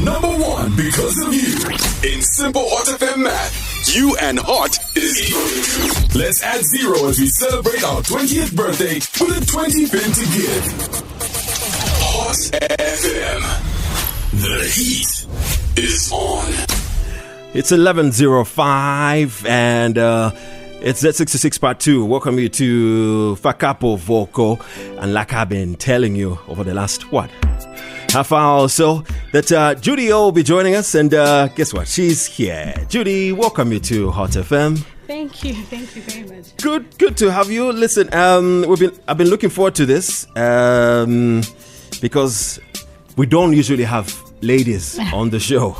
number one because of you. In simple Hot FM math, you and Hot is equal. Let's add 0 as we celebrate our 20th birthday with a 20 pin to give. Hot FM. The heat is on. It's 11:05 and it's Z66 Part 2. Welcome you to Fakapo Vocal. And like I've been telling you over the last, half hour or so, that Judy will be joining us. And guess what? She's here. Judy, welcome you to Hot FM. Thank you very much. Good to have you. Listen, I've been looking forward to this because we don't usually have ladies on the show.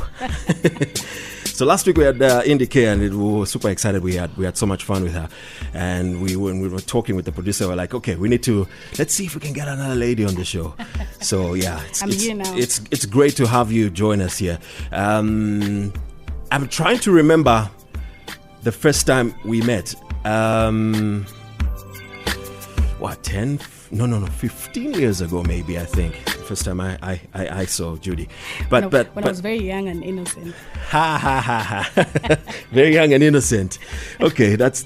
So last week we had Indy K, and we were super excited. We had so much fun with her, and when we were talking with the producer, we were like, okay, let's see if we can get another lady on the show. So yeah, here now. It's great to have you join us here. I'm trying to remember the first time we met. 15 years ago, maybe, I think. The first time I saw Judy. But I was very young and innocent. Very young and innocent. Okay, that's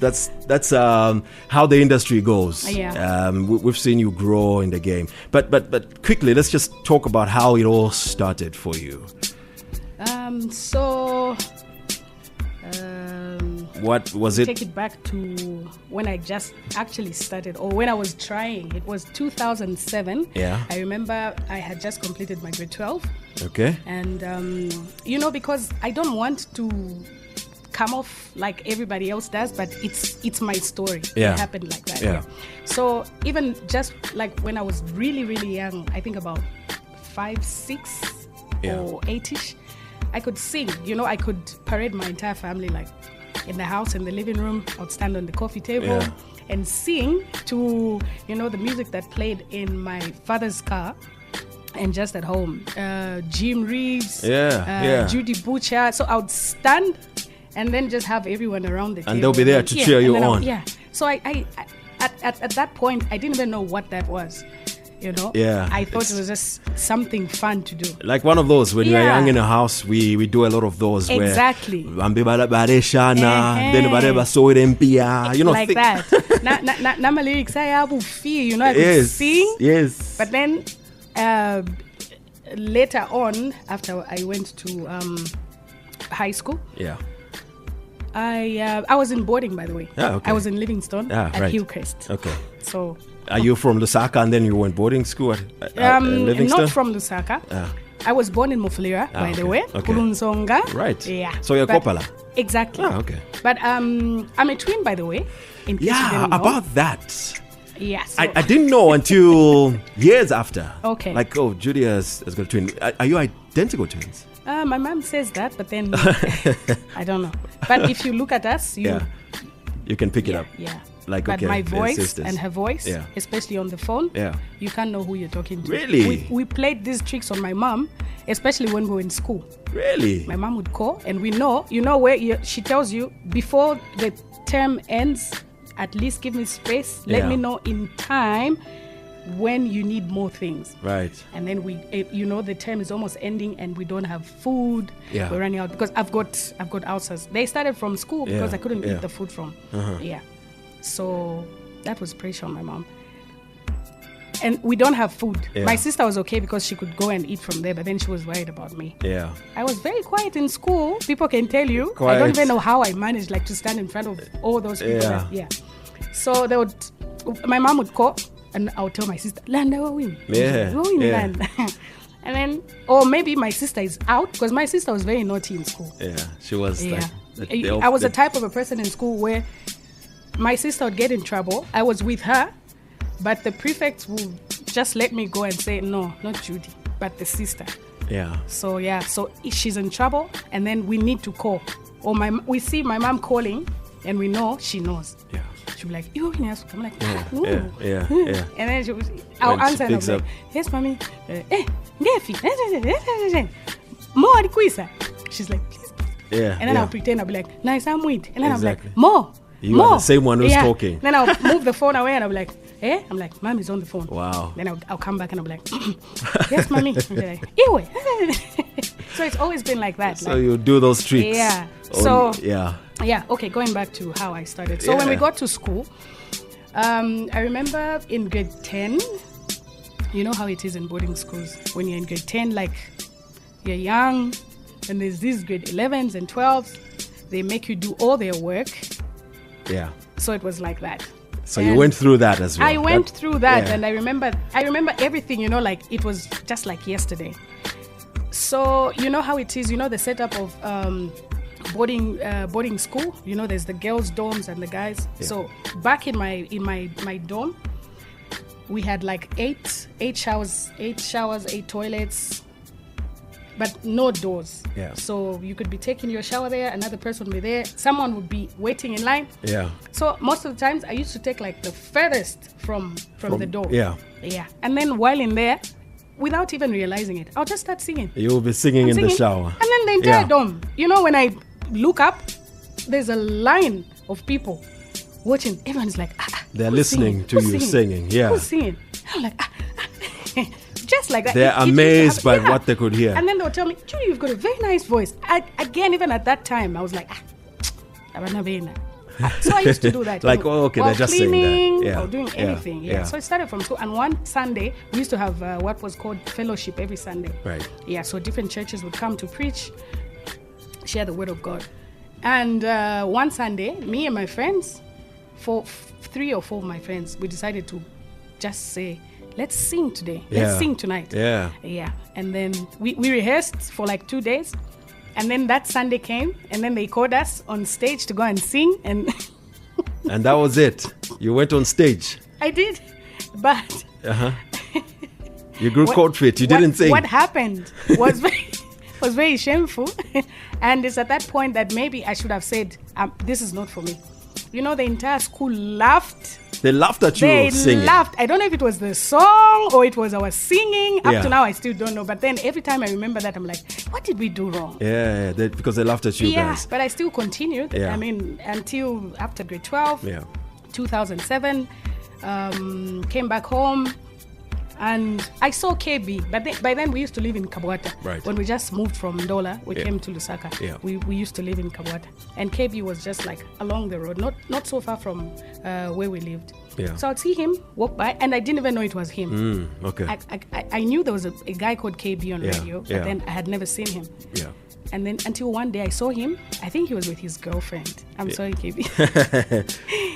how the industry goes. Yeah. We've seen you grow in the game. But quickly, let's just talk about how it all started for you. What was it? Take it back to when I just actually started, or when I was trying. It was 2007. Yeah. I remember I had just completed my grade 12. Okay. And, because I don't want to come off like everybody else does, but it's my story. Yeah. It happened like that. Yeah. So even just like when I was really, really young, I think about 5, 6 or 8ish, I could sing. I could parade my entire family like in the house, in the living room. I would stand on the coffee table and sing to, the music that played in my father's car and just at home. Jim Reeves, Judy Butcher. So I would stand and then just have everyone around the table. And they'll be there to cheer you on. So I at that point, I didn't even know what that was. Yeah, I thought it was just something fun to do. Like one of those, when we're young in a house, we do a lot of those. Exactly. Then like that. Na my lyrics, I have feel, I could sing. Yes. But then later on, after I went to high school, I was in boarding, by the way. Okay. I was in Livingston at Hillcrest. Okay. So. Are you from Lusaka and then you went boarding school at Livingston? Not from Lusaka. I was born in Mufulira, by the way. Okay. Kulunzonga. Right. Yeah. So you're Kopala. Exactly. Okay. But I'm a twin, by the way. In case you didn't know. About that. Yeah. So. I didn't know until years after. Okay. Like, Judy has got a twin. Are you identical twins? My mom says that, but then I don't know. But if you look at us, you can pick it up. Yeah. Like, but my voice and her voice, especially on the phone, you can't know who you're talking to. Really? We played these tricks on my mom, especially when we were in school. Really? My mom would call, and we know, where she tells you, before the term ends, at least give me space. Let me know in time when you need more things. Right. And then the term is almost ending and we don't have food. Yeah. We're running out because I've got ulcers. They started from school because I couldn't eat the food from. Yeah. So that was pressure on my mom. And we don't have food. Yeah. My sister was okay because she could go and eat from there, but then she was worried about me. Yeah. I was very quiet in school. People can tell you. Quiet. I don't even know how I managed to stand in front of all those people. So my mom would call and I would tell my sister, Landa, we're winning. Land. And then, or maybe my sister is out because my sister was very naughty in school. Yeah, she was. Yeah. I was the type of a person in school where my sister would get in trouble. I was with her, but the prefects would just let me go and say, no, not Judy, but the sister. Yeah. So if she's in trouble, and then we need to call. Or we see my mom calling, and we know she knows. Yeah. She'll be like, you I'm like, yeah. And then I'll answer and I'll be like, yes, mommy. More requisa. She's like, please. Yeah. And then I'll pretend, I'll be like, nice, I'm with. And then I'll be like, more. You are the same one who's talking. Then I'll move the phone away and I'll be like, I'm like, Mom is on the phone. Wow. Then I'll come back and I'll be like, yes, mommy. I'll be like, So it's always been like that. So you do those tricks. Yeah. Yeah. Okay, going back to how I started. So when we got to school, I remember in grade 10, you know how it is in boarding schools. When you're in grade 10, like, you're young, and there's these grade 11s and 12s. They make you do all their work. Yeah. So it was like that. So you went through that as well. I went through that, and I remember everything, like it was just like yesterday. So you know how it is, the setup of boarding school. There's the girls' dorms and the guys. Yeah. So back in my dorm, we had like eight showers, 8 toilets, but no doors. Yeah. So you could be taking your shower there, another person would be there, someone would be waiting in line. Yeah. So most of the times I used to take like the furthest from the door. Yeah. Yeah. And then while in there, without even realizing it, I'll just start singing. You will be singing in the shower. And then the entire dorm, when I look up, there's a line of people watching. Everyone's like, they're listening to you singing. Yeah. Who's singing? I'm like, just like that. They're amazed by what they could hear. And then they'll tell me, Judy, you've got a very nice voice. Again, even at that time, I was like, so I used to do that. Like, they're just cleaning, saying that. Or doing anything. Yeah. So I started from school. And one Sunday, we used to have what was called fellowship every Sunday. Right. Yeah, so different churches would come to preach, share the word of God. And one Sunday, me and my friends, 3 or 4 of my friends, we decided to just say, let's sing today. Let's sing tonight. Yeah. Yeah. And then we rehearsed for like 2 days. And then that Sunday came, and then they called us on stage to go and sing. And and that was it. You went on stage. I did. But you grew cold feet. You didn't sing. What happened was very shameful. And it's at that point that maybe I should have said, this is not for me. The entire school laughed. They laughed at you singing. They laughed. I don't know if it was the song or it was our singing. Up to now, I still don't know. But then every time I remember that, I'm like, what did we do wrong? Yeah, because they laughed at you guys. Yeah, but I still continued. Yeah. I mean, until after grade 12, 2007, came back home. And I saw KB, but by then we used to live in Kabwata. Right. When we just moved from Ndola, we came to Lusaka. Yeah. We used to live in Kabwata. And KB was just like along the road, not so far from where we lived. Yeah. So I'd see him walk by, and I didn't even know it was him. Okay. I knew there was a guy called KB on radio, but then I had never seen him. Yeah. And then until one day I saw him, I think he was with his girlfriend. I'm sorry, KB.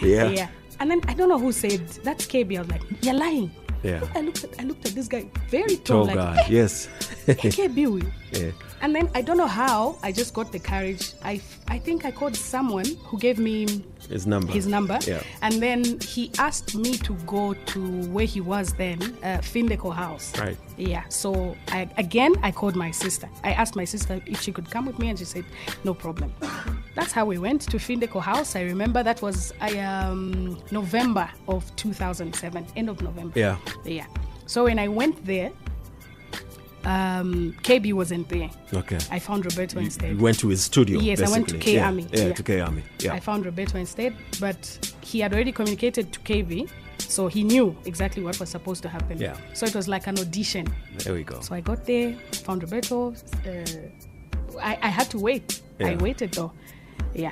Yeah. And then I don't know who said, that's KB. I was like, you're lying. Yeah. I looked at this guy, very tall, guy. Yes. Yeah. And then I don't know how I just got the courage. I think I called someone who gave me his number. Yeah. And then he asked me to go to where he was then, Fimbo house. Right. Yeah. So I called my sister. I asked my sister if she could come with me, and she said no problem. That's how we went to Fimbo house. I remember that was November of 2007, end of November. Yeah. Yeah. So when I went there, KB wasn't there. Okay. I found Roberto instead. You went to his studio. Yes, basically. I went to K Army. Yeah, to K Army. Yeah. I found Roberto instead, but he had already communicated to KB, so he knew exactly what was supposed to happen. Yeah. So it was like an audition. There we go. So I got there, found Roberto. I had to wait. Yeah. I waited though. Yeah.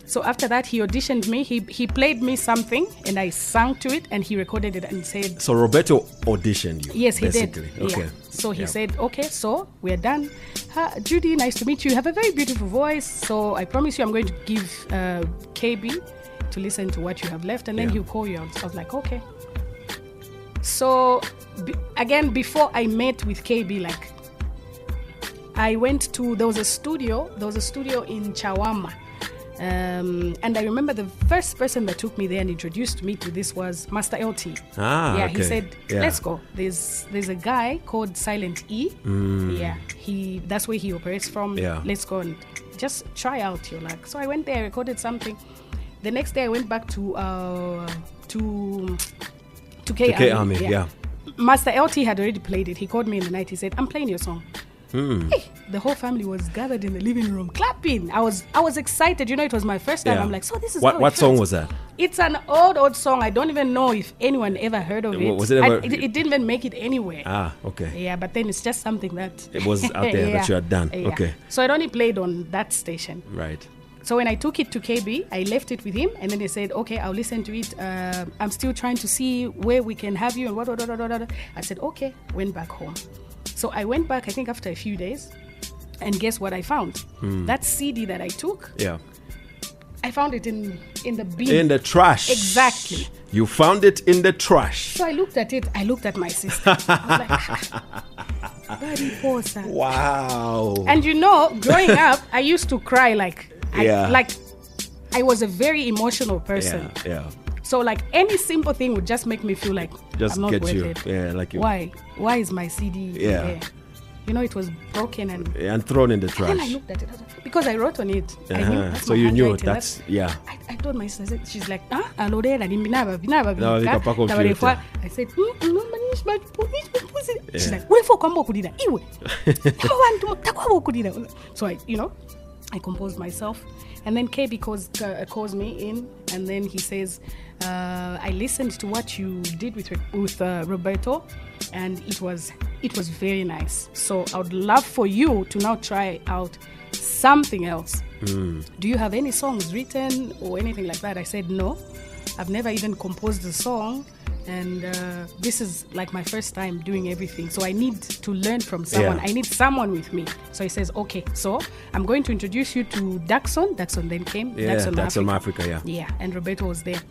So after that, he auditioned me. He played me something, and I sang to it, and he recorded it and said... So Roberto auditioned you? Yes, he basically. did. Okay. Yeah. So he said, okay, so we're done. Judy, nice to meet you. You have a very beautiful voice. So I promise you I'm going to give KB to listen to what you have left, and then he'll call you. I was like, okay. So again, before I met with KB, like, I went to... There was a studio in Chawama. And I remember the first person that took me there and introduced me to this was Master LT. Okay. He said, let's go. There's a guy called Silent E. Yeah, that's where he operates from. Yeah. Let's go and just try out your luck. So I went there, recorded something. The next day I went back to K Army. Yeah. Master LT had already played it. He called me in the night. He said, I'm playing your song. Hey, the whole family was gathered in the living room clapping. I was excited. It was my first time. Yeah. I'm like, so this is What song was that? It's an old song. I don't even know if anyone ever heard of it. Was it ever? It didn't even make it anywhere. Ah, okay. Yeah, but then it's just something that It was out there that you had done. Yeah. Okay. So it only played on that station. Right. So when I took it to KB, I left it with him, and then they said, okay, I'll listen to it. I'm still trying to see where we can have you and what. I said, okay, went back home. So I went back, I think, after a few days, and guess what I found? That CD that I took, I found it in the bin. In the trash. Exactly. You found it in the trash. So I looked at it. I looked at my sister. I was like, wow. And growing up, I used to cry I was a very emotional person. Yeah. So any simple thing would just make me feel like just I'm not get worth you. it. Yeah, like you. Why is my CD there? It was broken and thrown in the trash. And I looked at it because I wrote on it. I knew that's so my you knew handwriting. I told my sister, she's like, I said, she's like, so I composed myself. And then KB calls me in, and then he says, I listened to what you did with Roberto, and it was very nice. So I would love for you to now try out something else. Do you have any songs written or anything like that? I said, no, I've never even composed a song. And this is like my first time doing everything. So I need to learn from someone. I need someone with me. So he says, okay, so I'm going to introduce you to Daxon. Daxon then came. Daxon Africa, Yeah, and Roberto was there.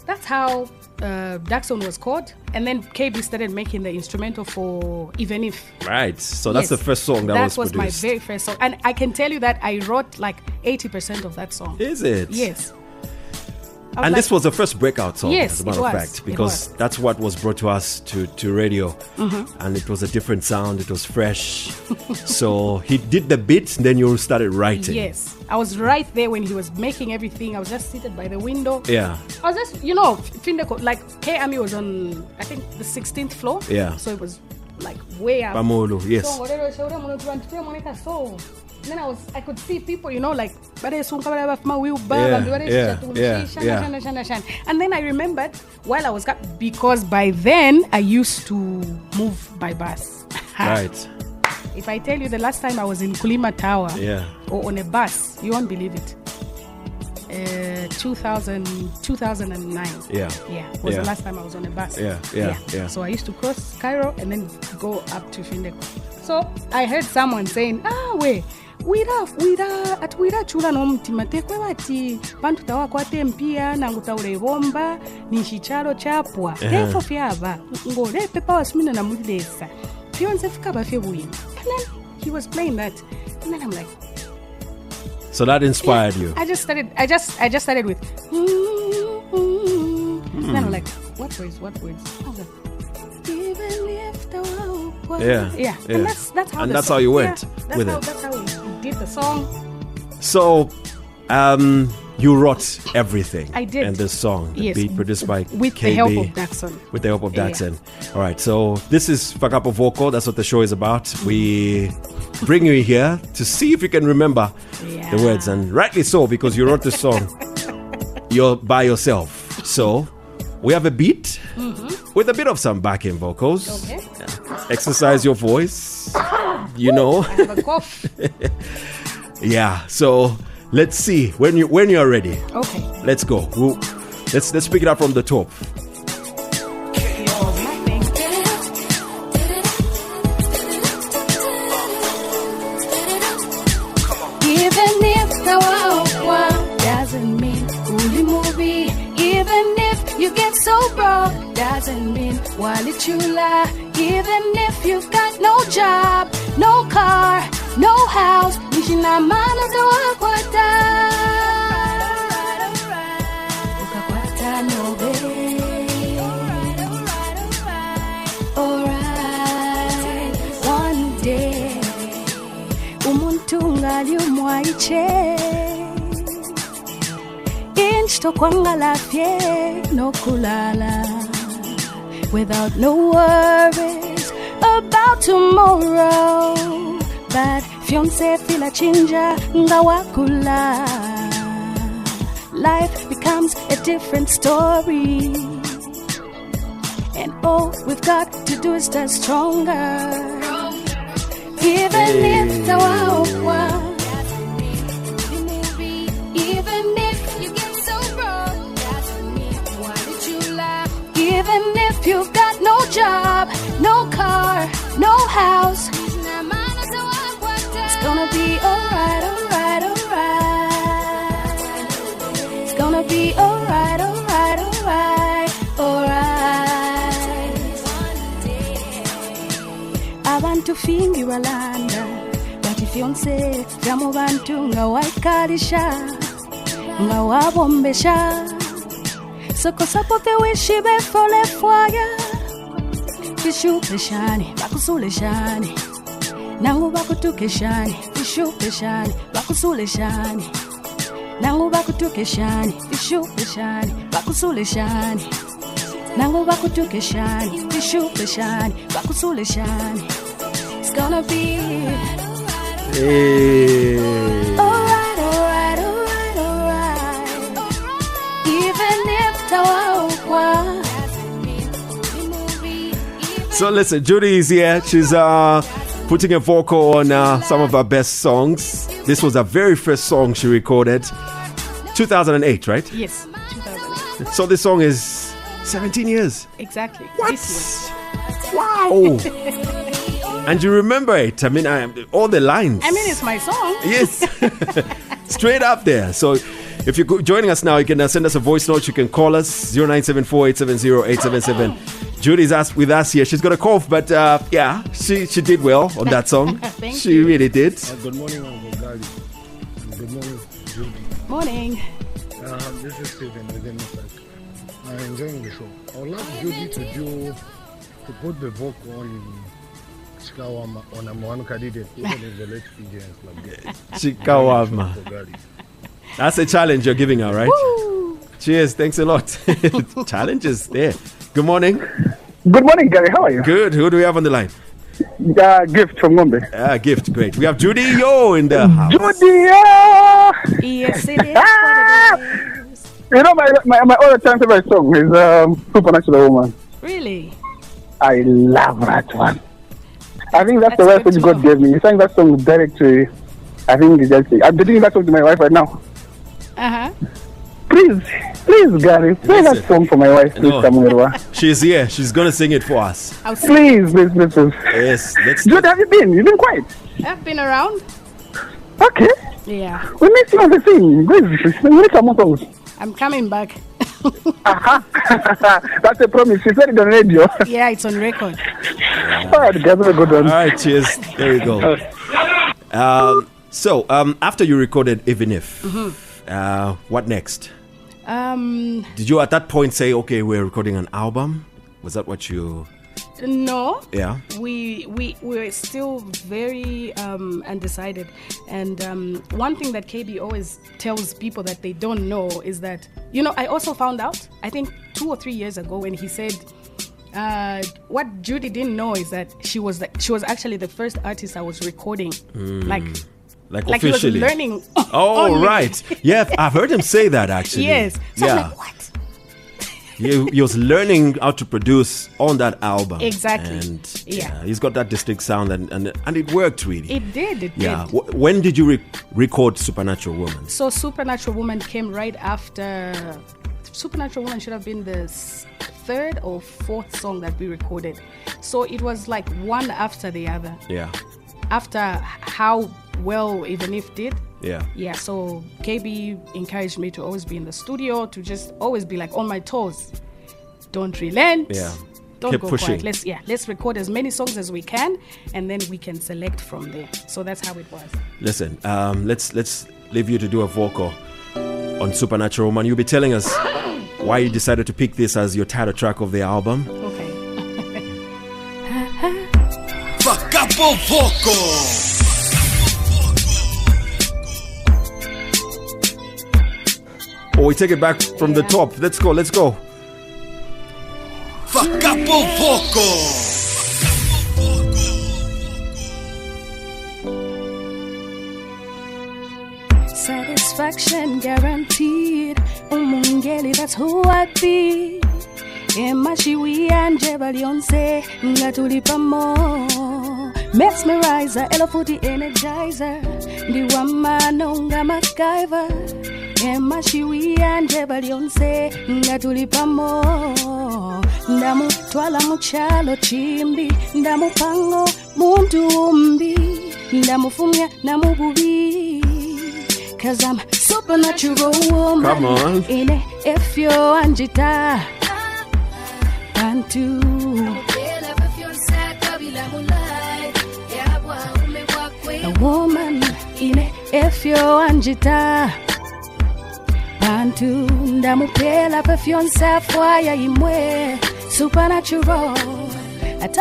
That's how Daxon was called. And then KB started making the instrumental for Even If. Right. So that's the first song that was produced. That was my very first song. And I can tell you that I wrote 80% of that song. Is it? Yes. And this was the first breakout song, as a matter of fact, because was. That's what was brought to us to radio. And it was a different sound, it was fresh. So he did the beat, and then you started writing. Yes. I was right there when he was making everything. I was just seated by the window. Yeah. I was just, Fimbo, K-Ami was on, I think, the 16th floor. Yeah. So it was way up. Pamolo, yes. And then I could see people, And then I remembered while I was because by then I used to move by bus. Right. If I tell you the last time I was in Kulima Tower or on a bus, you won't believe it. 2009. Yeah. Was the last time I was on a bus. Yeah. So I used to cross Cairo and then go up to Findeko. So I heard someone saying, wira chula n'omutima tekwe bati bantu tawakwate mpia nangu taulebomba ni chichalo chapwa tefo fyaba ngole pepa wasmina na mulesa fionse fikaba fyebuyi. And then he was playing that, and then I'm like, so that inspired you. I just started with and then I'm like, what words? I was like, even if the world yeah. And that's how you went with it. That's how we did the song. So you wrote everything. I did. And this song, the beat produced by with KB, the help of Daxon. With the help of Daxon. All right, so this is Fakapo Vocal. That's what the show is about. We bring you here to see if you can remember the words, and rightly so, because you wrote the song you're by yourself. So we have a beat with a bit of some backing vocals. Okay. Exercise your voice. I have a cough. Yeah. So let's see when you're ready. Okay. Let's go. Let's pick it up from the top. Even if the world doesn't mean only movie. Even if you get so broke, doesn't mean walichula. Even if you've got no job, no car, no house, nishina mana tawakwata. Ukakwata no way. Alright, one day umuntu ngali umwaiche. No kulala, without no worries about tomorrow. Fiance fila chinja ngawakula. Life becomes a different story. And all we've got to do is stand stronger. Even if the world, even if you get so broke, why did you laugh? Even if you've got no job, no car, no house, it's gonna be alright, alright, alright. It's gonna be alright, alright, alright, alright. Abantu fingi walanda, but if you say, Ramu bantu nga waikarisha, nga wabombesha. Soko sapo te wishi be fole fwaya. Fishu peshani, bakusule shani. Nangu bakutuke shani, fishu peshani, bakusule shani. Nangu bakutuke shani, fishu peshani, bakusule shani. Nangu bakutuke shani, fishu peshani, bakusule shani. It's gonna be alright, alright, alright, alright. Even if the world. So listen, Judy is here. She's putting a vocal on some of her best songs. This was her very first song she recorded. 2008, right? Yes, 2008. So this song is 17 years. Exactly. What? This Wow. And you remember it. I mean, all the lines. I mean, it's my song. Yes. Straight up there. So if you're joining us now, you can send us a voice note. You can call us 0974-870-877. Judy's with us here. She's got a cough, but yeah, she did well on that song. Thank she you. really did. Good morning, Uncle Gali. Good morning, Judy. Morning. This is Stephen within the fact. I'm enjoying the show. I would love Judy to put the vocal in Chikawama on a Moanuka did it, even in the late Fijians like that. Chikawama. That's a challenge you're giving her, right? Woo. Cheers. Thanks a lot. Challenges there. Good morning. Good morning, Gary. How are you? Good. Who do we have on the line? Gift from Ngombe. Gift. Great. We have Judy in the house. Judy! Yes, it is. You know, my all-time favorite song is Supernatural Woman. Really? I love that one. I think that's the That's right song good God gave me. He sang that song direct to, I think, I'm dedicating that song to my wife right now. Uh-huh. Please, Gary, play that song for my wife, please, Samuel. She's here. She's going to sing it for us. Please. Yes. Jude, have you been? You've been quiet. I've been around. Okay. Yeah. We miss you on the thing. Please, we need some more songs. I'm coming back. That's a promise. She said it on radio. Yeah, it's on record. All right, guys, have a good one. All right, cheers. There you go. So, after you recorded Even If, what next? Did you at that point say, okay, we're recording an album? Was that what you... No. Yeah. We were still very undecided. And one thing that KB always tells people that they don't know is that, you know, I also found out, I think 2 or 3 years ago when he said, what Judy didn't know is that she was actually the first artist I was recording. Like officially. He was learning. Oh, on right. Yeah, I've heard him say that actually. Yes. So yeah. I'm like, what? He was learning how to produce on that album. Exactly. And Yeah. he's got that distinct sound and it worked really. It did. Yeah. When did you record Supernatural Woman? So Supernatural Woman came right after. Supernatural Woman should have been the third or fourth song that we recorded. So it was like one after the other. Yeah. After how well Even If did. Yeah. Yeah, so KB encouraged me to always be in the studio, to just always be like on my toes. Don't relent. Yeah. Don't Keep go pushing. quiet. Let's record as many songs as we can, and then we can select from there. So that's how it was. Listen, let's leave you to do a vocal on Supernatural Woman. You'll be telling us why you decided to pick this as your title track of the album. Okay. Fakapo Vocal. Oh, we take it back from the top. Let's go. Fakapo Vocal. satisfaction guaranteed. Umungeli, that's who I be. Emashiwi anje balionse ngatulipa mo. Mesmerizer, elofuti energizer. Ndiwamano nga MacGyver. Emashiwi anje balionse ngatulipa mo. Ndamu twala muchalo chimbi. Ndamu pango muntu umbi. Ndamu fumya namu bubi. Cause I'm supernatural woman. Come on. Ine efyo anjita. Bantu. A woman ine efyo anjita. Bantu. Ndamupela pefyonsa fwaya imwe. Supernatural.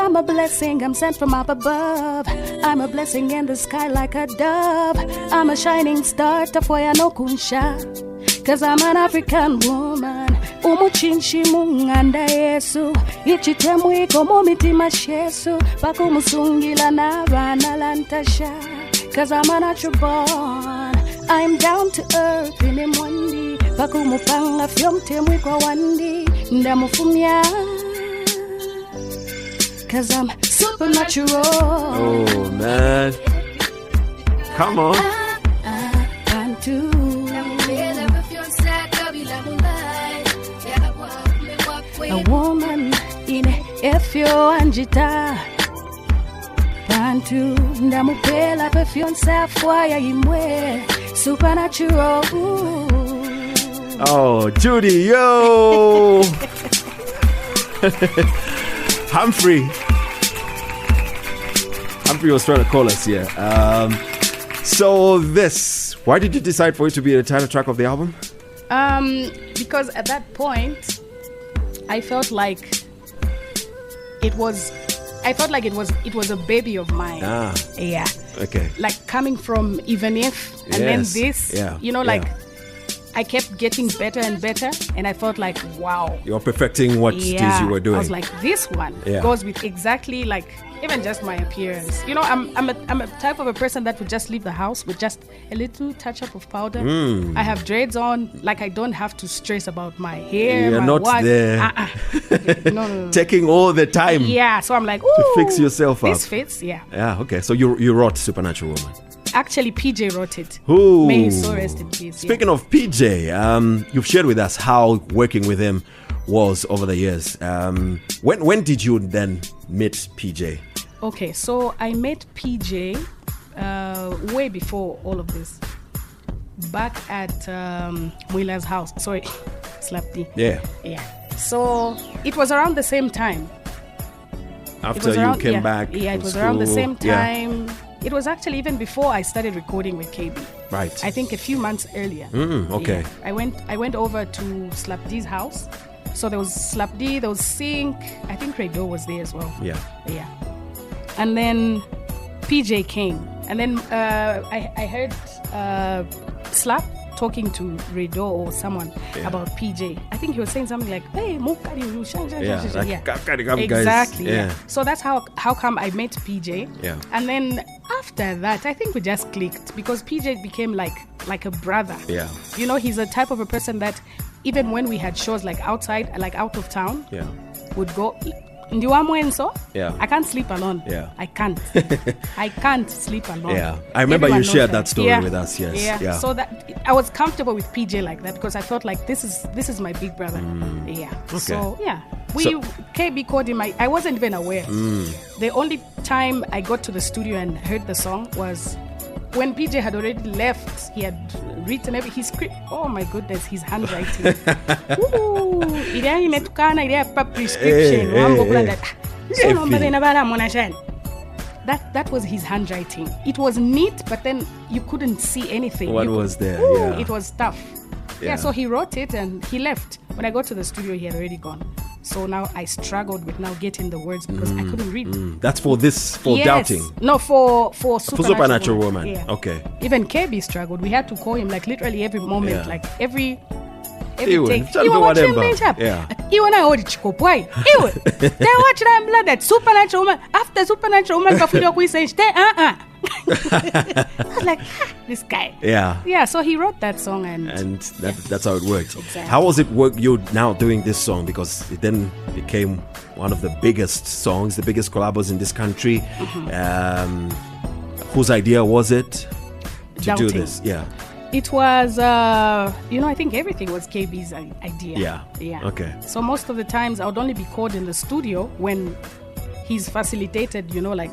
I'm a blessing, I'm sent from up above. I'm a blessing in the sky like a dove. I'm a shining star, tafoya no kunsha. Cause I'm an African woman. Umuchinshi munganda yesu. Ichitemu iko mumiti mashesu. Paku musungila na vana lantasha. Cause I'm a natural born. I'm down to earth in mwandi. Paku mupanga fyomtemu iko wandi. Ndamufumya. Cause I'm supernatural. Oh man. Come on. A woman in efyo anjita. Bantu ndamupela pefyonsa fwaya imwe. Supernatural. Oh, Judy, yo. Humphrey was trying to call us here. So why did you decide for it to be the title track of the album? Because at that point, I felt like it was a baby of mine. Ah. Yeah. Okay. Like coming from Even If and then this. Yeah. I kept getting better and better, and I felt like, wow. You're perfecting what it is you were doing. I was like, this one goes with exactly like even just my appearance. I'm a type of a person that would just leave the house with just a little touch up of powder. I have dreads on, like I don't have to stress about my hair. You're my not what. there. No. Taking all the time. Yeah, so I'm like, ooh, to fix yourself up. This fits, yeah. Yeah, okay. So you wrote Supernatural Woman. Actually, PJ wrote it. Ooh. May his soul rest in peace. Speaking of PJ, you've shared with us how working with him was over the years. When did you then meet PJ? Okay, so I met PJ way before all of this. Back at Mwila's house. Sorry, Slapty. Yeah. So it was around the same time. After you came back. Yeah, it was school. around the same time. Yeah. It was actually even before I started recording with KB. Right. I think a few months earlier. Okay. Yeah. I went over to Slapdy's house. So there was Slapdy, there was Sink. I think Redo was there as well. Yeah. And then PJ came. And then I heard Slap talking to Redo or someone about PJ. I think he was saying something like, hey, Mukari, exactly. Yeah. So that's how come I met PJ. Yeah. And then after that, I think we just clicked because PJ became like a brother. Yeah. He's the type of a person that even when we had shows like outside, like out of town, would go. Yeah. I can't sleep alone. Yeah. I can't. I can't sleep alone. Yeah. I remember Everyone you shared knows that story with us. Yes. Yeah. So that I was comfortable with PJ like that because I felt like this is my big brother. Yeah. Okay. So KB called him. I wasn't even aware. The only time I got to the studio and heard the song was when PJ had already left. He had written his script. Oh my goodness, his handwriting. Ooh, prescription. That was his handwriting. It was neat, but then you couldn't see anything. What was there? It was tough. Yeah, so he wrote it and he left. When I got to the studio, he had already gone. So now I struggled with now getting the words because I couldn't read. That's for doubting? No, for Supernatural Woman. Yeah. Okay. Even KB struggled. We had to call him like literally every moment, like every Iwe, take. You watch him matchup. You know what chikopai. They watch that blood that Supernatural Woman. After Supernatural Woman, I was like, this guy. Yeah. Yeah, so he wrote that song And that's how it worked. Exactly. How was it work you now doing this song? Because it then became one of the biggest songs, the biggest collabos in this country. Whose idea was it to do this? Yeah. It was, I think everything was KB's idea. Yeah. Okay. So most of the times I would only be called in the studio when he's facilitated, like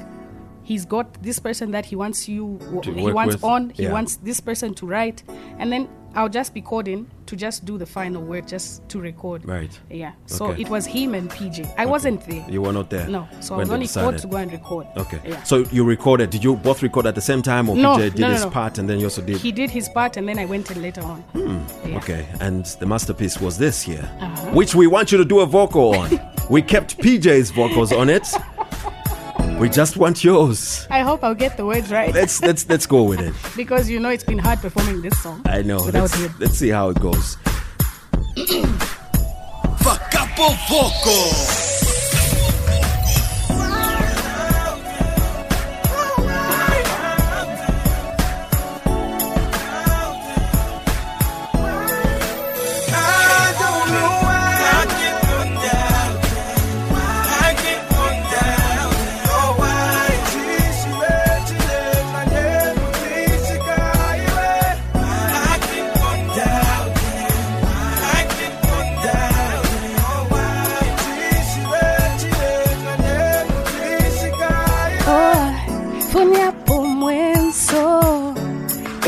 he's got this person that he wants he wants this person to write, and then I'll just be called in to just do the final word, just to record. Right. Yeah. So Okay. it was him and PJ. I wasn't there. You were not there? No. So I when was they only called decided. to go and record. Okay. Yeah. So you recorded. Did you both record at the same time, or No, PJ did no, his no. part and then you also did? He did his part and then I went in later on. Yeah. Okay. And the masterpiece was this here, which we want you to do a vocal on. We kept PJ's vocals on it. We just want yours. I hope I'll get the words right. Let's go with it. Because it's been hard performing this song. I know. Without him. Let's see how it goes. Fakapo Vocal.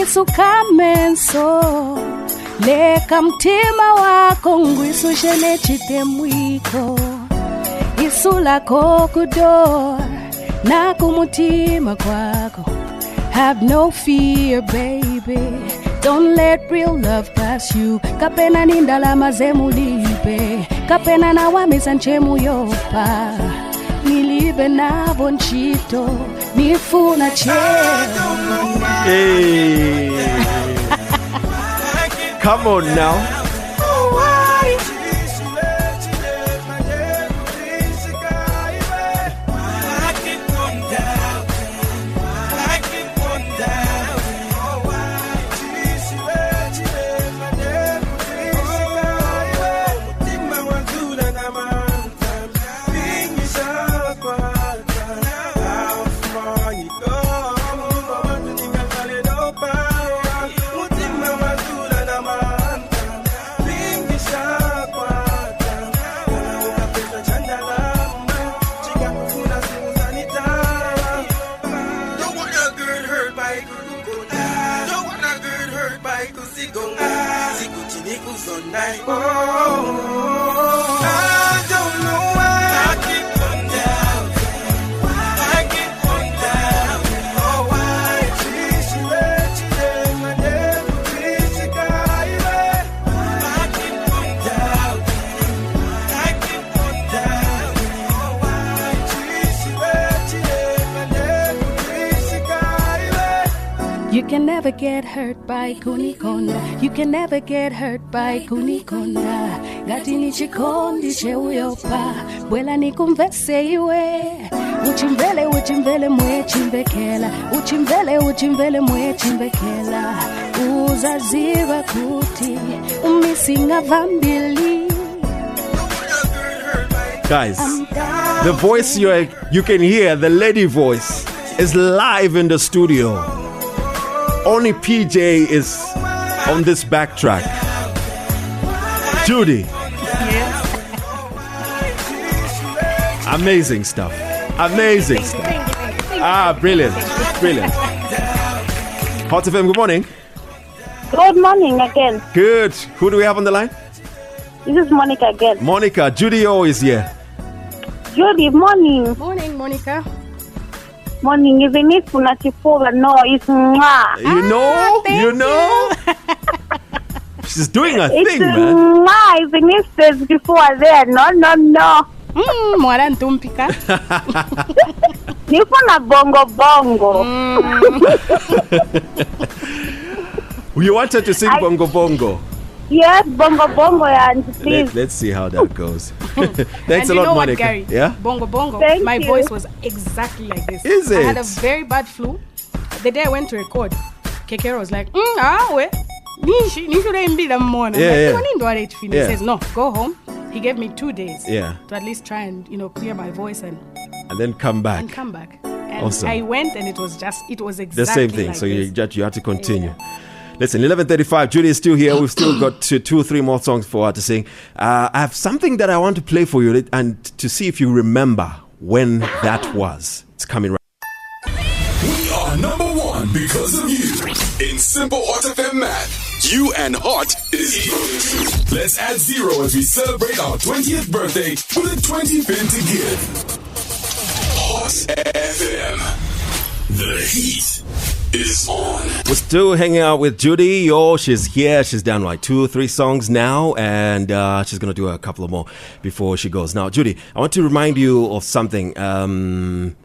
Isukamenso leka mtima wako ngwisushele chitemwiko isulako kudor na kumutima kwako. Have no fear, baby. Don't let real love pass you. Kapena nindalama zemulipe kapena na wamisa nchemu yopa nilibe na bonchito nifuna cheo. Hey. Come on now. You can never get hurt by kunikonda. You can never get hurt by kunikonda. Gati ni chikondi cheuyopa. Bwela ni kumvese iwe. Uchimvele mwe chimbekela. Uchimvele mwe chimbekela. Uzaziva kuti. Umisinga vambili. Guys, the voice you can hear, the lady voice, is live in the studio. Only PJ is on this backtrack. Judy. Yes. Amazing stuff. Amazing stuff. Brilliant. Hot FM, good morning. Good morning again. Good. Who do we have on the line? This is Monica again. Monica. Judy is here. Judy, morning. Morning, Monica. Morning. Even if unachifula, no, it's mwah. You know? She's doing her It's thing, man. mwah. Even if there's before there, no. Mwara ntumpika. Nipo na bongo. You wanted to sing bongo. Yes, bongo, and please. Let's see how that goes. Thanks And a you lot, know Monica. What, Gary? Yeah? Bongo. Thank My you. voice was exactly like this. Is I had it? a very bad flu. The day I went to record, Kekero was like, we. He says, no, go home. He gave me 2 days to at least try and, clear my voice and then come back. And awesome. I went and it was exactly the same thing. Like so you had to continue. Listen, 11:35. Judy is still here. We've still got 2 or 3 more songs for her to sing. I have something that I want to play for you and to see if you remember when that was. It's coming right. We are number 1 because of you. In simple Hot FM math, you and Hot is equal to true. Let's add 0 as we celebrate our 20th birthday with a 20 pin to give. Hot FM. The heat is on. We're still hanging out with Judy. She's here. She's done like 2 or 3 songs now, and she's going to do a couple of more before she goes. Now, Judy, I want to remind you of something.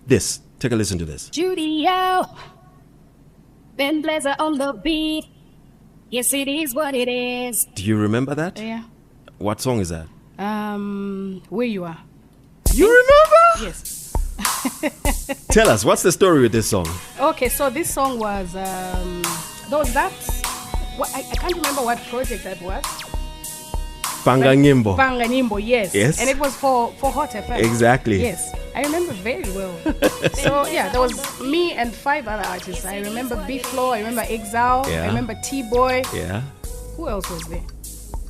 This. Take a listen to this. Judy, Ben Blazer on the beat. Yes, it is what it is. Do you remember that? Yeah. What song is that? Where You Are. You remember? Yes. Tell us, what's the story with this song? Okay, so this song was I can't remember what project that was. Panga Nyimbo. Panga Nyimbo, yes. Yes. And it was for Hot FM. Exactly. Yes. I remember very well. So there was me and 5 other artists. I remember B-Flow, I remember Exile, I remember T-Boy. Yeah. Who else was there?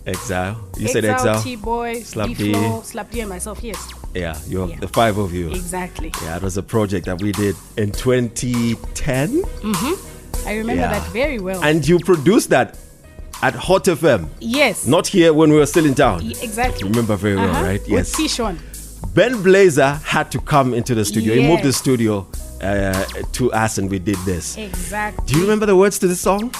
Exile. You said Exile. T-Boy, Slap D. B-Flow, Slap D and myself, yes. Yeah, the 5 of you. Exactly. Yeah, it was a project that we did in 2010. I remember that very well. And you produced that at Hot FM. Yes. Not here when we were still in town. Exactly. Remember very well, right? With Yes. Tishon. Ben Blazer had to come into the studio. He moved the Yes. studio to us and we did this. Exactly. Do you remember the words to this song?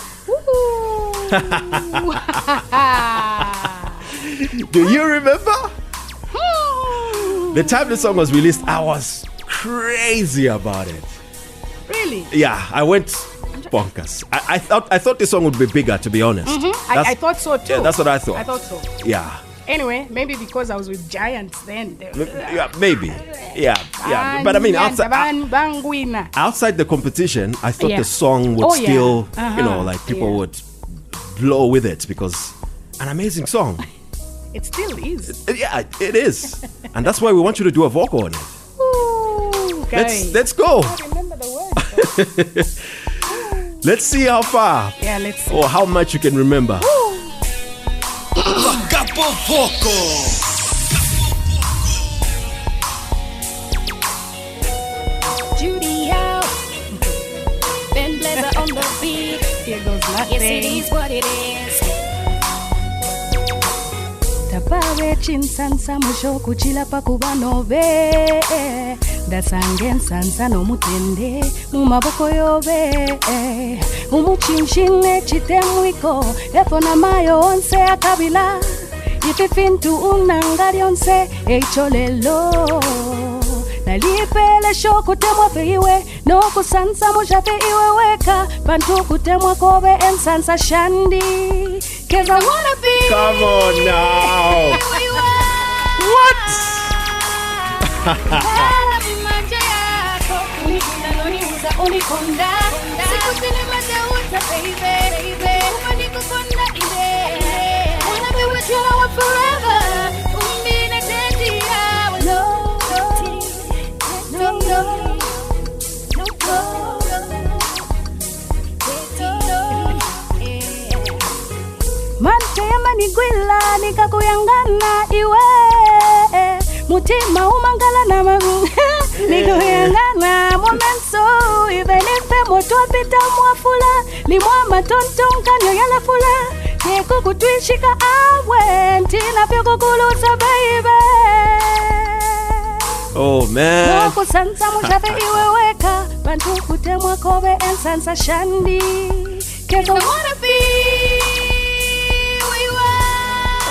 Do you remember? The time the song was released, I was crazy about it. Really? Yeah, I went bonkers. I thought this song would be bigger, to be honest. I thought so too. Yeah, that's what I thought. I thought so. Yeah. Anyway, maybe because I was with giants then. Yeah, maybe. Yeah. But I mean, outside the competition, I thought the song would still, like people would blow with it because an amazing song. It still is. Yeah, it is. And that's why we want you to do a vocal on it. Ooh, let's go. I remember the words. Let's see how far. Yeah, let's see. Or how much you can remember. Fakapo Vocal. Judy out. Ben Blazer on the beat. Here goes nothing. Yes, it is what it is. Tapawe chinsansa mushoku chilapa kubanove dasangen sansa no mutende mumaboko yobe umuchinshine chitemwiko efona mayo onse akabila ififintu unangali onse eicholelo nalipele shoku temwa feiwe no kusansa mushafe iwe weka bantu kutemwa kobe ensansa shandi. Cause I wanna be. Come on now. What? Mantema nigwila nikakuyangana iwe mutima umangala na magu nikuyangana momenso ibenipe moto pita mwafula limwa matonton kanyo yala fula nekukutwishika awe ntina pyo kukulusa baby. Oh man. Wako sansa mushafe iwe weka bantu kutemwa kobe ensansa shandi. Cause I wanna be.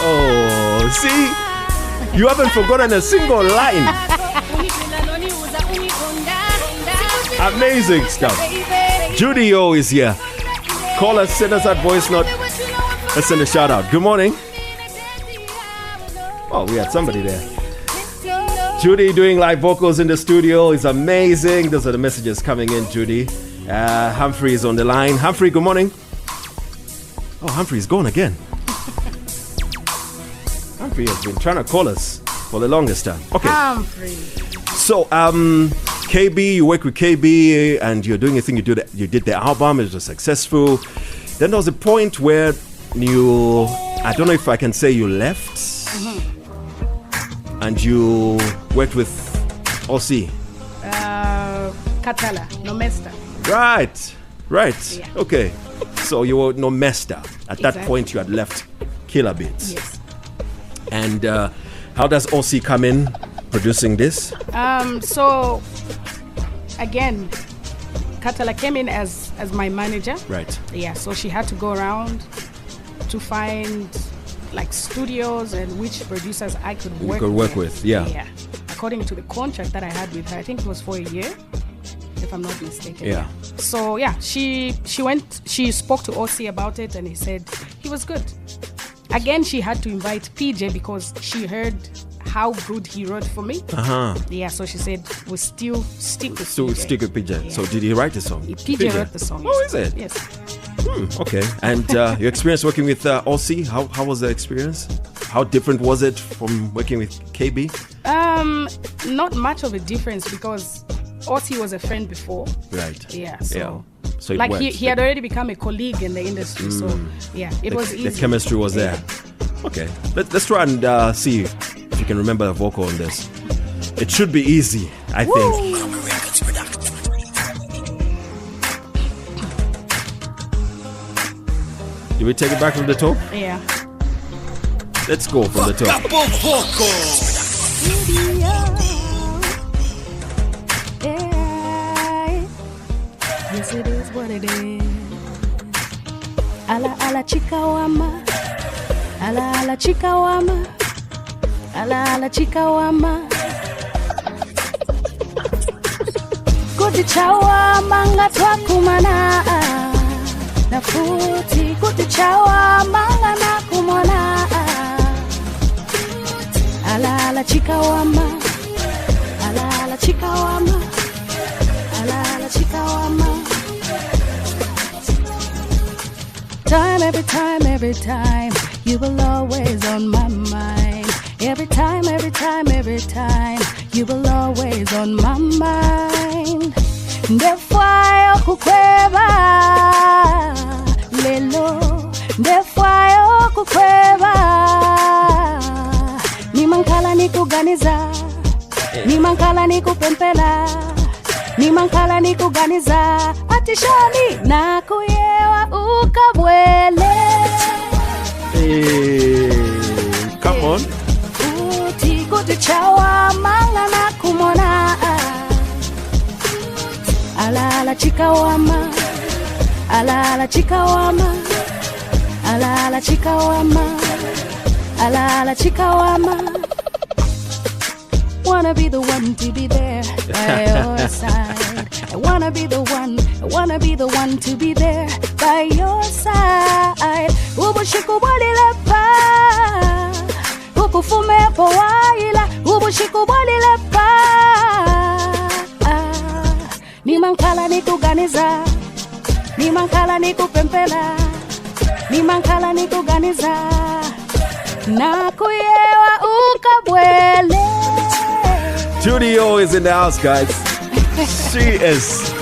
Oh, see? You haven't forgotten a single line. Amazing stuff. Judy O is here. Call us, send us that voice note. Let's send a shout out. Good morning. Oh, we had somebody there. Judy doing live vocals in the studio is amazing. Those are the messages coming in, Judy. Humphrey is on the line. Humphrey, good morning. Oh, Humphrey's gone again. Humphrey has been trying to call us for the longest time. Okay. Humphrey. So, KB, you work with KB and you're doing a thing. You did the album. It was successful. Then there was a point where I don't know if I can say you left, and you worked with OC. Katala, Nomesta. Right. Yeah. Okay. So you were Nomesta. At that point, you had left Killer Beats. Yes. And how does OC come in producing this? So, again, Katala came in as my manager. Right. Yeah, so she had to go around to find like studios and which producers I could work with. Yeah. According to the contract that I had with her, I think it was for a year, if I'm not mistaken. Yeah. So yeah, she spoke to OC about it, and he said he was good. Again, she had to invite PJ because she heard how good he wrote for me. Yeah, so she said we'll still stick with PJ. Stick with PJ. Yeah. So did he write the song? PJ wrote the song. Oh, is it? Yes. Okay. And your experience working with OC, how was the experience? How different was it from working with KB? Not much of a difference because OC was a friend before. Right. Yeah. So like he had already become a colleague in the industry. So yeah, it was easy. The chemistry was there. Okay. Let's try and see if you can remember the vocal on this. It should be easy, I think. Did we take it back from the top? Yeah. Let's go from the top. Fakapo Vocal. Yes, it is what it is. Ala ala chikawama. Ala ala chikawama. Ala ala chikawama. Kuti chawama ngatwa kumana. Na futi kuti chawama ngana kumona. Ala ala chikawama. Ala ala chikawama. Ala ala chikawama. Every time, you will always on my mind. Every time, you will always on my mind. Ndefayo kukweba, lelo. Ndefayo kukweba, nimankala nikuganiza, nimankala nikupempela, nimankala nikuganiza, atishani nakuyewa ukabwele. Hey, come on. Kuti chawa manga na kumona. Ala ala chikawama. Ala ala chikawama. Ala ala chikawama. Ala ala chikawama. Wanna be the one to be there by your side. I wanna be the one to be there by your side. Ubushikubalelepa, ukufumepo waila. Ubushikubalelepa, nimankala nikuganiza, nimankala nikupempela, nimankala nikuganiza, nakuyewa ukabwele. Judy is in the house, guys. She is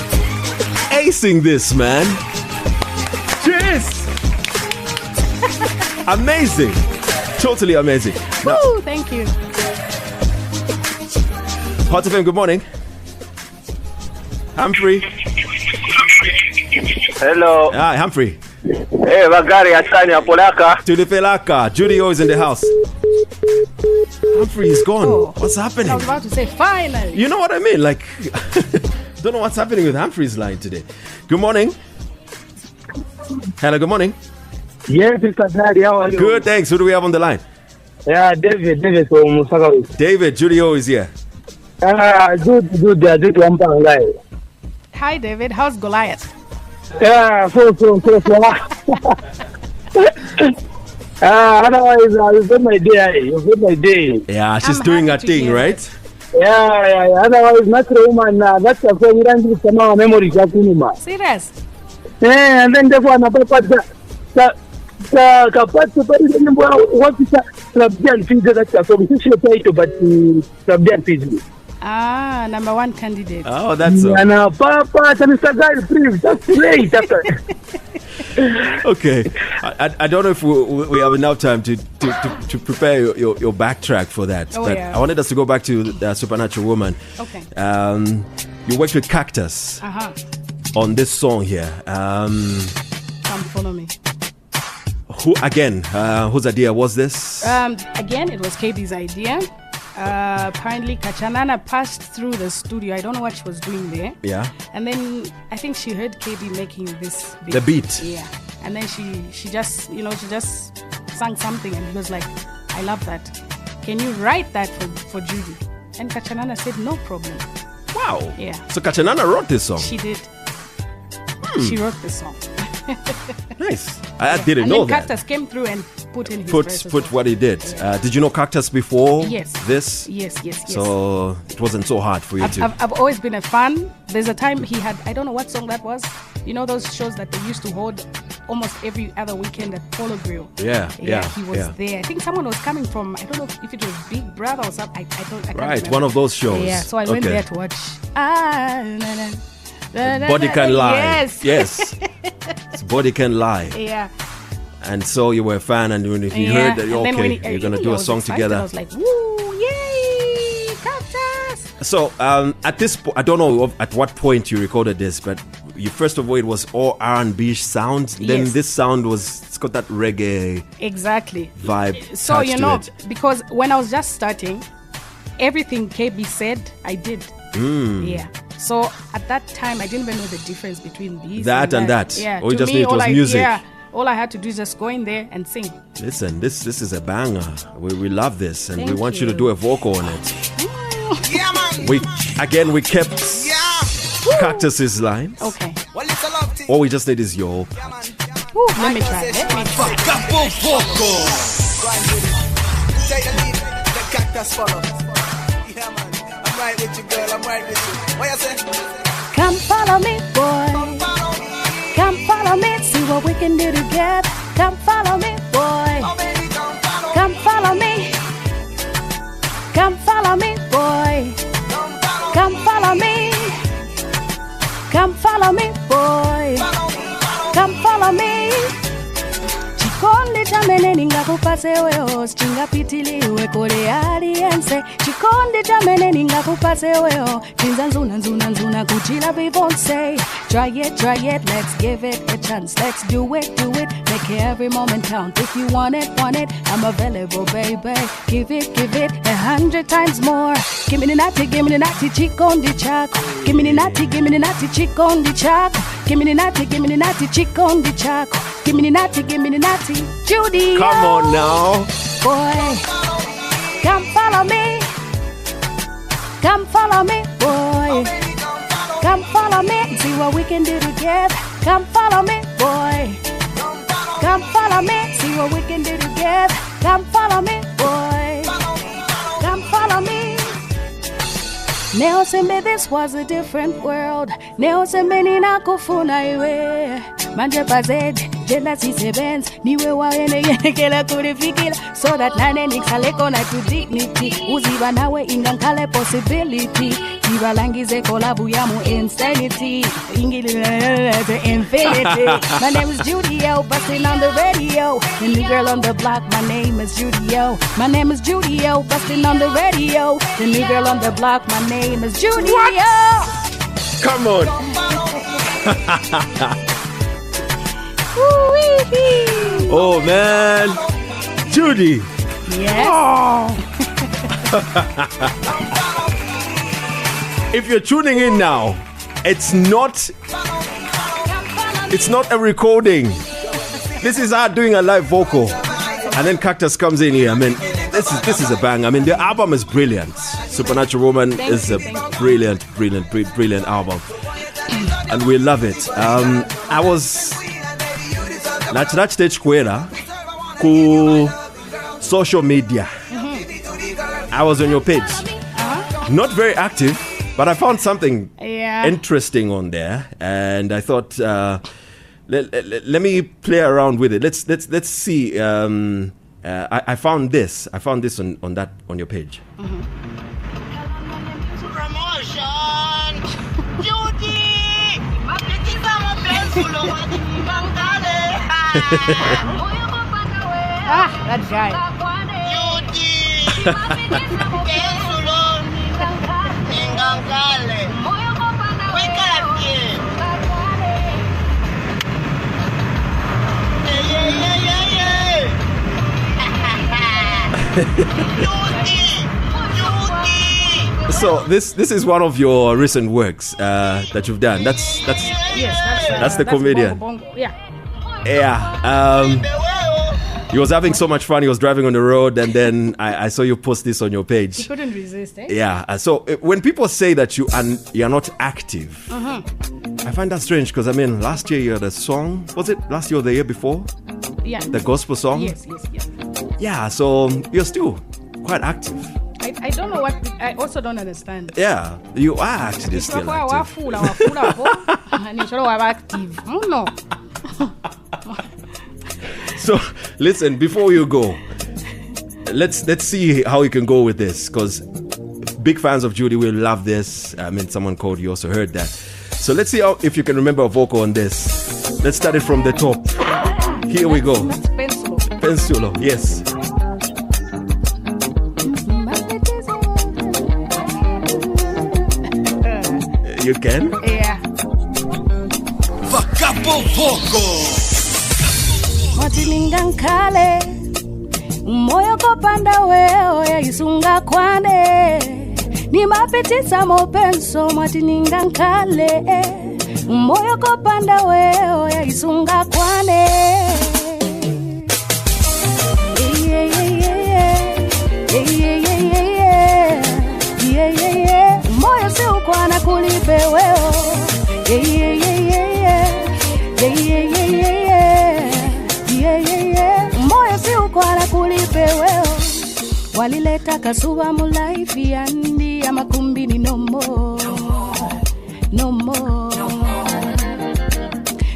acing this, man. Jeez. Amazing. Totally amazing. Now, Woo, thank you. Hot FM, good morning. Humphrey. Hello. Hi, Humphrey. Hey, Bagari Asani Apolaka. Tulipelaka. Judy is in the house. Humphrey is gone. Oh, What's happening? I was about to say, finally. You know what I mean? Like, don't know what's happening with Humphrey's line today. Good morning. Hello, good morning. Yes, Mr. Daddy, how are you? Good, thanks. Who do we have on the line? Yeah, David from Musaka. David, Judy is here. Judy, Wampangai. Hi, David. How's Goliath? Yeah, so. Otherwise, you've got my day. Yeah, she's I'm doing her happy to thing, hear right? it. Yeah. Otherwise, natural woman, that's a very random somehow memory. Serious? Yeah, and then the one about kapatu pari nyimbo wakisa Zambian feature that's a song title but Zambian feature. Number one candidate. Oh, that's so. And Papa, Mr. Guy, please, just play it. Okay. I don't know if we have enough time to prepare your backtrack for that. Oh, but yeah. I wanted us to go back to the Supernatural Woman. Okay. You worked with Cactus on this song here. Come follow me. Whose idea was this? Again, it was KB's idea. Apparently Kachanana passed through the studio. I don't know what she was doing there. Yeah. And then I think she heard KB making this beat. The beat. Yeah. And then she just sang something and he was like, I love that. Can you write that for Judy? And Kachanana said, no problem. Wow. Yeah. So Kachanana wrote this song. She did. She wrote this song. Nice. I didn't know that. Cactus came through and put in his verse as put well. what he did. Yeah. Did you know Cactus before this? Yes. So it wasn't so hard for you I've always been a fan. There's a time he had, I don't know what song that was. You know those shows that they used to hold almost every other weekend at Polo Grill? Yeah. He was there. I think someone was coming from, I don't know if it was Big Brother or something. I can't remember. One of those shows. Yeah, so I went there to watch. Body Can Lie. Yes. Body Can Lie. Yeah. And so you were a fan, and when you heard that, you're going to do a song together. I was like, woo, yay, Cactus. So at this point, I don't know at what point you recorded this, but first of all, it was all R&B sound. Then this sound it's got that reggae vibe. So, because when I was just starting, everything KB said, I did. Yeah. So at that time, I didn't even know the difference between these and that. Yeah. All you just need was music. Yeah. All I had to do is just go in there and sing. Listen, this is a banger. We love this, and we want you to do a vocal on it. Yeah, man. We kept Cactus's lines. Okay. All we just need is your. Let me try. Fakapo Vocal. Take the lead, the Cactus follow. Yeah, man. I'm right with you, girl. I'm right with you. What you say? Come follow me, boy. Come follow me, see what we can do together. Come follow me, boy. Come follow me. Come follow me, boy. Come follow me. Come follow me, boy. Come follow me. Chikondi chamene ningakupase wewe, chingapitiliwe kule aliyense. Chikondi chamene ningakupase wewe, chinza nzuna kuchila vivonse. Try it, let's give it a chance. Let's do it, make every moment count. If you want it, I'm available, baby. Give it 100 times more. Give me the natty, chikondi chako. Give me the natty, chikondi chako. Give me the natty, chikondi chako. Give me the natty, Judy. Come on now. Boy, come follow me. Come follow me, boy. Come follow me and see what we can do together. Come follow me, boy. Come follow me, see what we can do together. Come follow me, boy. Come follow me. Nelson, this was a different world. Nelson, nina kufuna iwe. Manje pazed, jela sisebenz. Niwe waene kela kurifikila. So that nane niksaleko na to dignity. Uziba nawe ingankale possibility. Iba langize kolabu yamu insanity. Ingile to infinity. My name is Judy, busting on the radio. The new girl on the block, my name is Judy, My name is Judy, busting on the radio. The new girl on the block, my name is Judy, Come on. Oh man, Judy. Yes. Oh. If you're tuning in now, it's not a recording. This is her doing a live vocal, and then Cactus comes in here. I mean, this is a bang. I mean, the album is brilliant. Supernatural Woman is a brilliant album, and we love it. I was Nachinach stage kwera ku social media. I was on your page. Not very active, but I found something Yeah. interesting on there, and I thought let me play around with it. Let's see. I found this. I found this on your page. Mm-hmm. Promotion. Judy. That guy. So this is one of your recent works that you've done. That's the comedian. Bongo. Yeah. He was having so much fun. He was driving on the road, and then I saw you post this on your He page. couldn't resist, eh? Yeah. So when people say that you're not active, I find that strange because last year you had a song. Was it last year or the year before? Yeah. The gospel song. Yes. Yeah. So you're still quite active. I don't know what. I also don't understand. Yeah. You are actually still active. Active. No. So listen, before you go, let's see how you can go with this, because big fans of Judy will love this. Someone called you also heard that. So let's see if you can remember a vocal on this. Let's start it from the top. Here we go. That's pencil. Pensulo, yes. You can? Yeah. Fakapo Vocal. Matiningankale moyo kopanda wewe yaisunga kwane ni mapitisa mopenso matiningankale moyo kopanda wewe yaisunga kwane moyo si ukwana kulipe wewe moyo si ukwala kulipe wewe walileta kasuba mu life yandi ya makumbi ni no more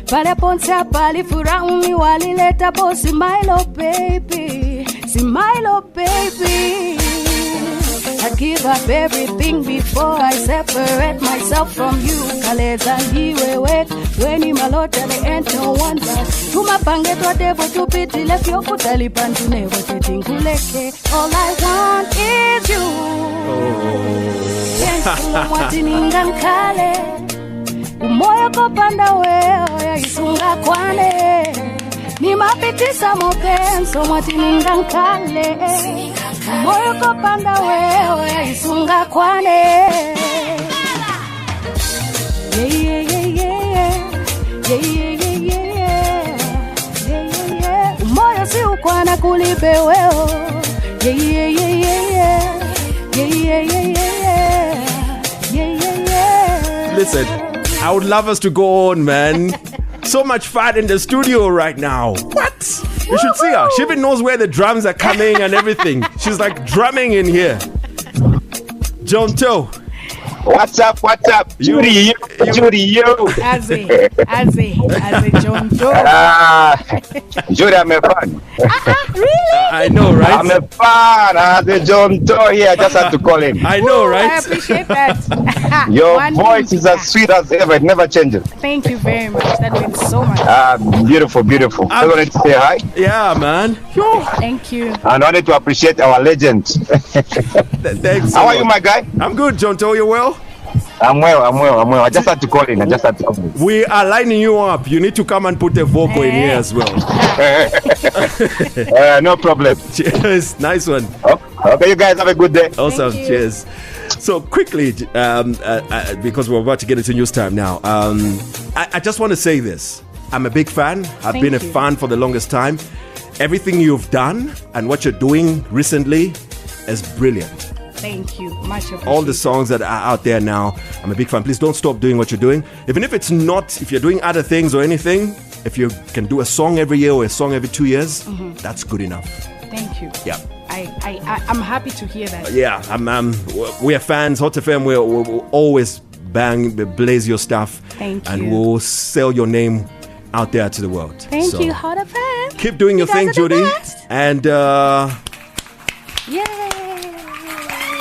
pale ponsa pali furauni walileta bosi Milo baby I give up everything before I separate myself from you. Kaleza hiwewe, weni malote, there ain't no wonder. Tumapange twatevo tupitile fyoku talipantu nevo tetinguleke. All I want is you. Yes, mwatiningankale. Umoyo kopanda wewe ya isunga kwane. Ni mapitisa mopenso mwatiningankale. Moyo kopanda wewe isunga kwane moyo si ukwana kulipe wewe Listen, I would love us to go on, man. So much fun in the studio right now. What? You should see her. She even knows where the drums are coming and everything. She's like drumming in here. John Toe. What's up? Judy, you. As a John Joe. Judy, I'm a fan. Really? I know, right? I'm a fan. The John Toe here. I just had to call him. I know, right? I appreciate that. Your voice is as sweet as ever. It never changes. Thank you very much. That means so much. Beautiful. I wanted to say hi. Yeah, man. Thank you. And I wanted to appreciate our legend. Thanks. How are you, my guy? I'm good, John Toe. You well? I'm well. I just had to call in. We are lining you up. You need to come and put a vocal in here as well. No problem. Cheers. Nice one. Okay, you guys have a good day. Awesome. Cheers. So quickly, because we're about to get into news time now, I just want to say this. I'm a big fan. I've been a fan for the longest time. Everything you've done and what you're doing recently is brilliant. Thank you. Much appreciated. All the songs that are out there now, I'm a big fan. Please don't stop doing what you're doing. Even if it's not, if you're doing other things or anything, if you can do a song every year or a song every 2 years, that's good enough. Thank you. Yeah. I'm happy to hear that. Yeah, we are fans. Hot FM, we'll always blaze your stuff. Thank you. And we'll sell your name out there to the world. Thank you, Hot FM. Keep doing your thing, Judy. And yay!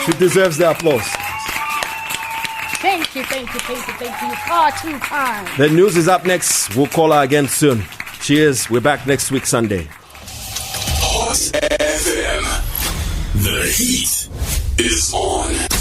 She deserves the applause. Thank you. Far too kind. The news is up next. We'll call her again soon. Cheers. We're back next week, Sunday. Hot FM. The heat is on.